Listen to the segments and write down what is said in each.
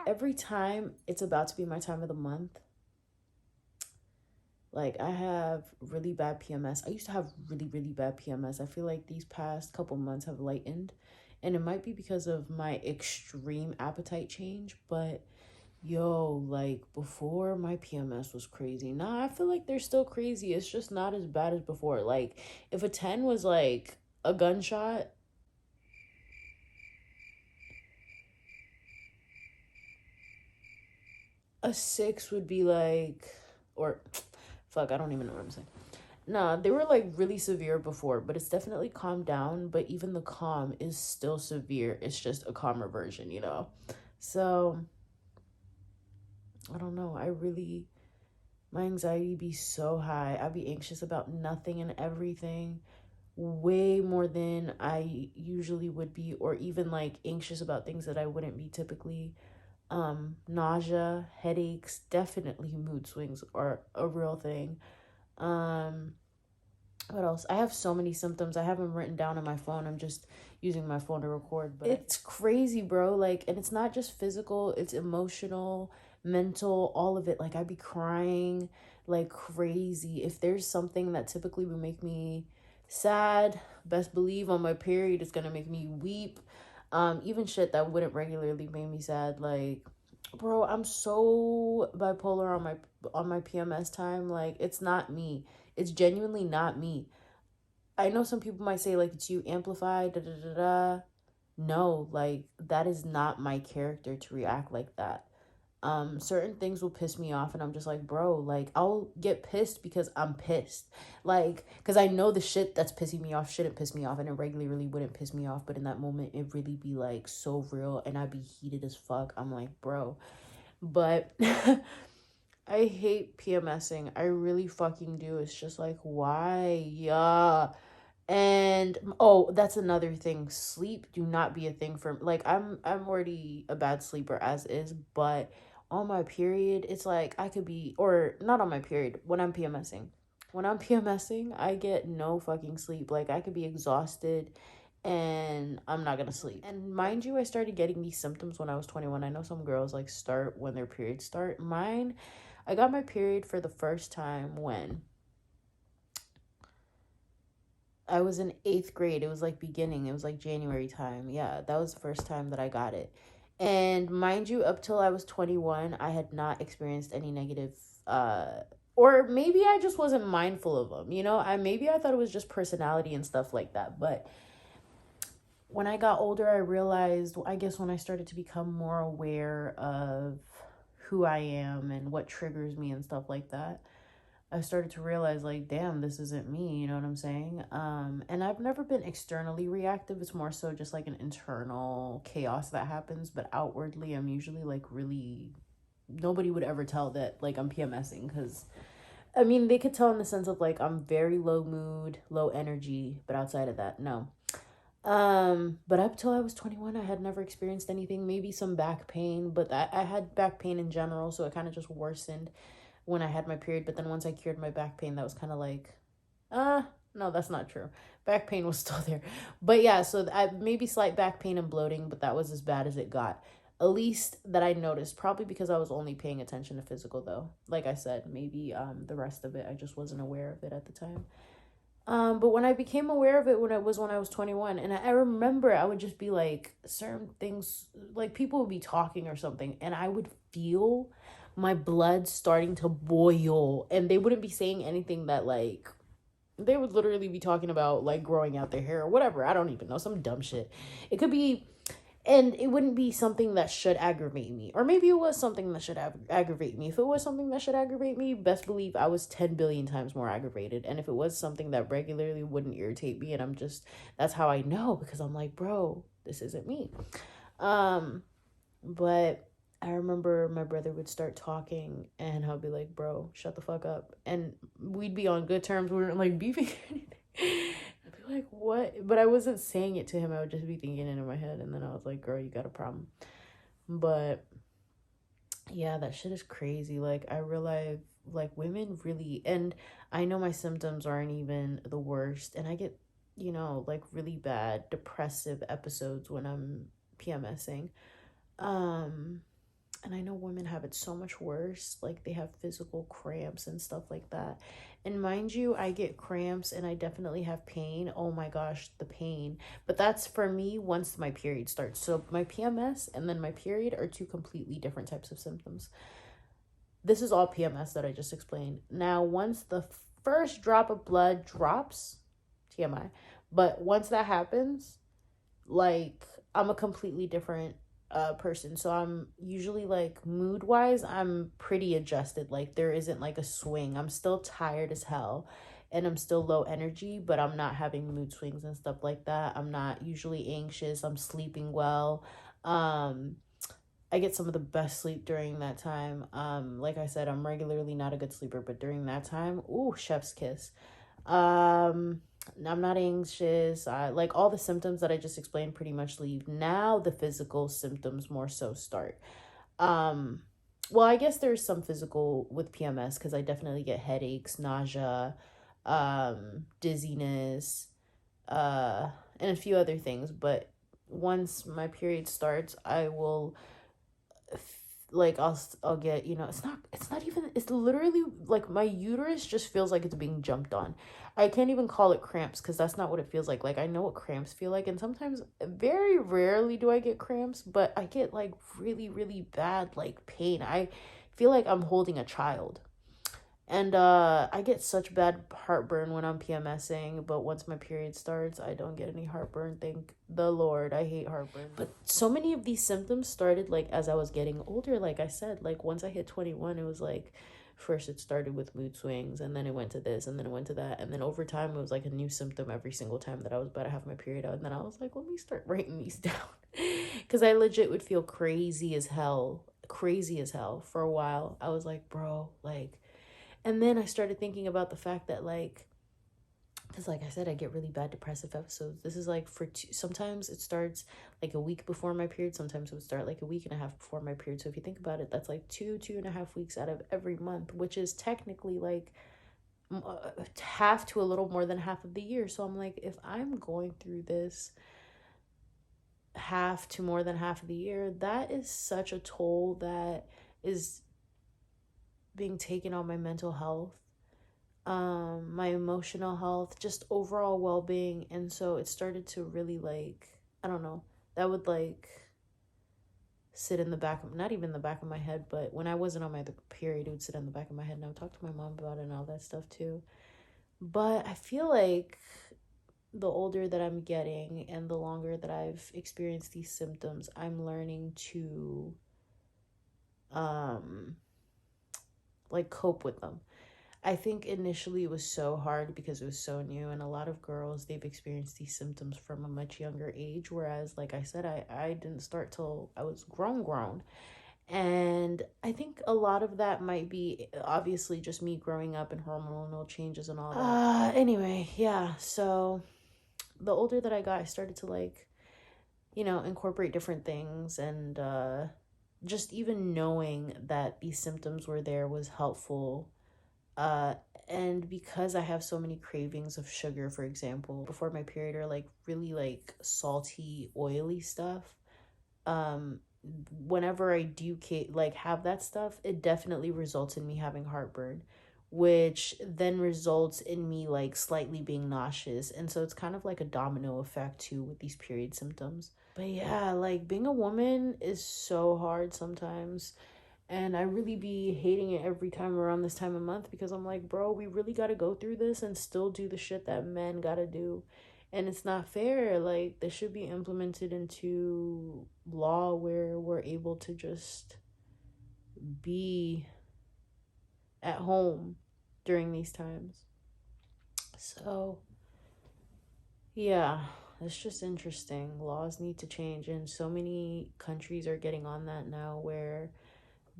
Every time it's about to be my time of the month, like I have really bad PMS. I used to have really, really bad PMS. I feel like these past couple months have lightened. And it might be because of my extreme appetite change, but yo, like before my PMS was crazy. Nah, I feel like they're still crazy. It's just not as bad as before. Like if a 10 was like a gunshot, a 6 would be like, or fuck, I don't even know what I'm saying. Nah, they were like really severe before, but it's definitely calmed down. But even the calm is still severe. It's just a calmer version, you know? So I don't know. My anxiety be so high. I'd be anxious about nothing and everything, way more than I usually would be, or even like anxious about things that I wouldn't be typically. Nausea, headaches, definitely mood swings are a real thing. Um, what else? I have so many symptoms. I have them written down on my phone. I'm just using my phone to record, but it's crazy, bro. Like, and it's not just physical, it's emotional, mental, all of it. Like, I be crying like crazy. If there's something that typically would make me sad, best believe on my period it's gonna make me weep. Even shit that wouldn't regularly make me sad, like, bro, I'm so bipolar on my PMS time. Like, it's not me. It's genuinely not me. I know some people might say like it's you amplified, da da da da. No, like that is not my character to react like that. Certain things will piss me off and I'm just like, bro, like I'll get pissed because I'm pissed. Like, because I know the shit that's pissing me off shouldn't piss me off and it regularly wouldn't piss me off, but in that moment it really be like so real and I'd be heated as fuck. I'm like, bro. But I hate PMSing. I really fucking do. It's just like, why? Yeah. And oh, that's another thing. Sleep do not be a thing for like I'm already a bad sleeper as is, but on my period, it's like I could be or not on my period when I'm PMSing. When I'm PMSing, I get no fucking sleep. Like I could be exhausted and I'm not gonna sleep. And mind you, I started getting these symptoms when I was 21. I know some girls like start when their periods start. Mine, I got my period for the first time when I was in eighth grade. It was like beginning. It was like January time. Yeah, that was the first time that I got it. And mind you, up till I was 21, I had not experienced any negative, or maybe I just wasn't mindful of them. You know, maybe I thought it was just personality and stuff like that. But when I got older, I realized, I guess when I started to become more aware of who I am and what triggers me and stuff like that, I started to realize like, damn, this isn't me, you know what I'm saying? And I've never been externally reactive. It's more so just like an internal chaos that happens, but outwardly I'm usually like really nobody would ever tell that like I'm PMSing cuz I mean, they could tell in the sense of like I'm very low mood, low energy, but outside of that, no. But up till I was 21, I had never experienced anything, maybe some back pain, but I had back pain in general, so it kind of just worsened when I had my period. But then once I cured my back pain, that was kind of like, no, that's not true. Back pain was still there. But yeah, so I maybe slight back pain and bloating, but that was as bad as it got. At least that I noticed, probably because I was only paying attention to physical though. Like I said, maybe the rest of it I just wasn't aware of it at the time. But when I became aware of it when I was 21, and I remember I would just be like certain things, like people would be talking or something, and I would feel my blood starting to boil, and they wouldn't be saying anything that like they would literally be talking about like growing out their hair or whatever. I don't even know, some dumb shit. It could be and it wouldn't be something that should aggravate me. Or maybe it was something that should aggravate me. If it was something that should aggravate me, best believe I was 10 billion times more aggravated. And if it was something that regularly wouldn't irritate me, and I'm just, that's how I know because I'm like, bro, this isn't me. Um, but I remember my brother would start talking and I'll be like, bro, shut the fuck up. And we'd be on good terms. We weren't like beefing or anything. I'd be like, what? But I wasn't saying it to him. I would just be thinking it in my head. And then I was like, girl, you got a problem. But yeah, that shit is crazy. Like, I realize, like, women really, and I know my symptoms aren't even the worst. And I get, you know, like really bad depressive episodes when I'm PMSing. And I know women have it so much worse. Like, they have physical cramps and stuff like that. And mind you, I get cramps and I definitely have pain. Oh my gosh, the pain. But that's for me once my period starts. So my PMS and then my period are two completely different types of symptoms. This is all PMS that I just explained. Now, once the first drop of blood drops, TMI, but once that happens, like, I'm a completely different person. So I'm usually like, mood wise, I'm pretty adjusted. Like, there isn't like a swing. I'm still tired as hell and I'm still low energy, but I'm not having mood swings and stuff like that. I'm not usually anxious. I'm sleeping well. um I get some of the best sleep during that time. Like I said, I'm regularly not a good sleeper, but during that time, ooh, chef's kiss. um I'm not anxious. I like all the symptoms that I just explained pretty much leave. Now the physical symptoms more so start. um well, I guess there's some physical with PMS because I definitely get headaches, nausea, dizziness, and a few other things. But once my period starts, I will, like, I'll get, it's not even, it's literally like my uterus just feels like it's being jumped on. I can't even call it cramps because that's not what it feels like. Like, I know what cramps feel like, and sometimes, very rarely do I get cramps, but I get like really really bad like pain. I feel like I'm holding a child. And I get such bad heartburn when I'm PMSing, but once my period starts, I don't get any heartburn. Thank the Lord. I hate heartburn. But so many of these symptoms started like as I was getting older. Like I said, like once I hit 21, it was like, first it started with mood swings, and then it went to this, and then it went to that, and then over time it was like a new symptom every single time that I was about to have my period out. And then I was like, let me start writing these down. Because I legit would feel crazy as hell for a while. I was like, bro, like, and then I started thinking about the fact that, like, because like I said, I get really bad depressive episodes. This is like sometimes it starts like a week before my period. Sometimes it would start like a week and a half before my period. So if you think about it, that's like 2.5 weeks out of every month, which is technically like half to a little more than half of the year. So I'm like, if I'm going through this half to more than half of the year, that is such a toll that is being taken on my mental health, my emotional health, just overall well-being. And so it started to really, like, I don't know, that would like sit in the back of, not even the back of my head, but when I wasn't on my period, it would sit in the back of my head, and I would talk to my mom about it and all that stuff too. But I feel like the older that I'm getting and the longer that I've experienced these symptoms, I'm learning to um like cope with them. I think initially it was so hard because it was so new, and a lot of girls, they've experienced these symptoms from a much younger age, whereas like I said, I didn't start till I was grown. And I think a lot of that might be obviously just me growing up and hormonal changes and all that. Anyway, yeah, so the older that I got, I started to like, incorporate different things, and just even knowing that these symptoms were there was helpful. uh and because I have so many cravings of sugar, for example, before my period, or like really like salty, oily stuff, um whenever I do like have that stuff, it definitely results in me having heartburn, which then results in me like slightly being nauseous. And so it's kind of like a domino effect too with these period symptoms. But yeah, like, being a woman is so hard sometimes, and I really be hating it every time around this time of month, because I'm like, bro, we really got to go through this and still do the shit that men got to do. And it's not fair. Like, this should be implemented into law where we're able to just be at home during these times. So, yeah, it's just interesting. Laws need to change, and so many countries are getting on that now, where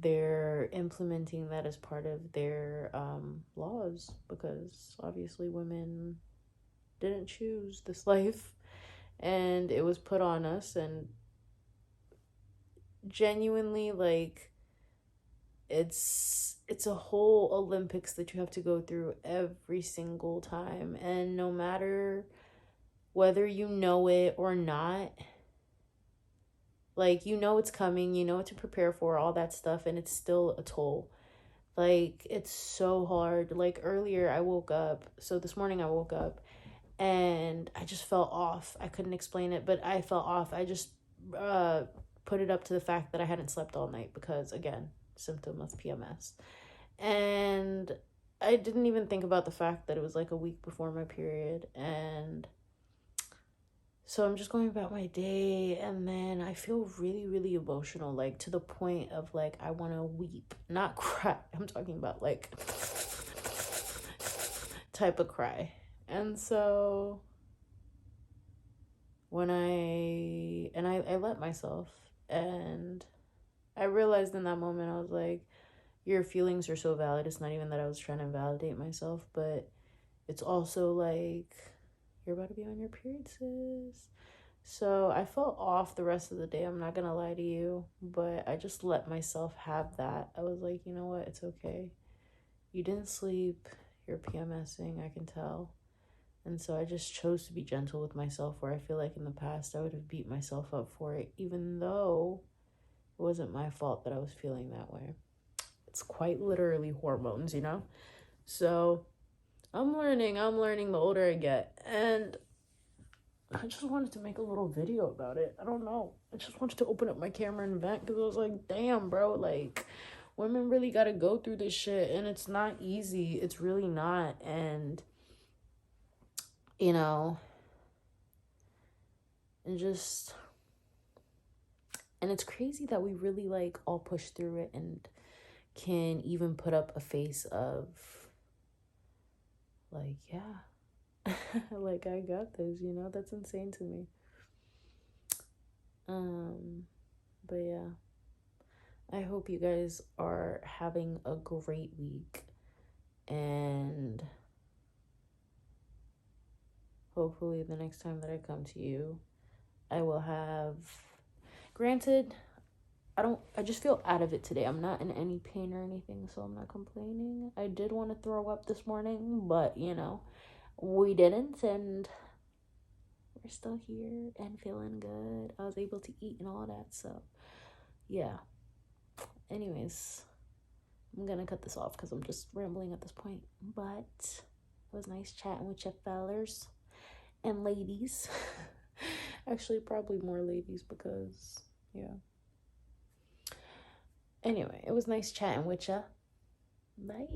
they're implementing that as part of their laws, because obviously women didn't choose this life, and it was put on us. And genuinely, like, it's a whole Olympics that you have to go through every single time, and no matter whether you know it or not, Like, you know it's coming, you know what to prepare for, all that stuff, and it's still a toll. Like, it's so hard. Like, earlier I woke up, so this morning I woke up, and I just felt off. I couldn't explain it, but I felt off. I just put it up to the fact that I hadn't slept all night because, again, symptom of PMS. And I didn't even think about the fact that it was like a week before my period. And so I'm just going about my day, and then I feel really, really emotional, like to the point of like I want to weep, not cry. I'm talking about like type of cry. And so I let myself, and I realized in that moment, I was like, your feelings are so valid. It's not even that I was trying to validate myself, but it's also like, you're about to be on your period, sis. So I felt off the rest of the day, I'm not gonna lie to you, but I just let myself have that. I was like, you know what, it's okay. You didn't sleep, you're PMSing, I can tell. And so I just chose to be gentle with myself, where I feel like in the past I would have beat myself up for it, even though it wasn't my fault that I was feeling that way. It's quite literally hormones, you know? So I'm learning the older I get. And I just wanted to make a little video about it. I don't know. I just wanted to open up my camera and vent because I was like, damn, bro, like, women really got to go through this shit. And it's not easy. It's really not. And, you know, and just, and it's crazy that we really, like, all push through it and can even put up a face of, like, yeah, like, I got this, you know? That's insane to me. But yeah, I hope you guys are having a great week, and hopefully the next time that I come to you, I will have, granted, I just feel out of it today. I'm not in any pain or anything, so I'm not complaining. I did want to throw up this morning, but, you know, we didn't, and we're still here and feeling good. I was able to eat and all that, so yeah. Anyways, I'm gonna cut this off because I'm just rambling at this point, but it was nice chatting with you fellers and ladies. Actually, probably more ladies because, yeah. Anyway, it was nice chatting with you. Bye.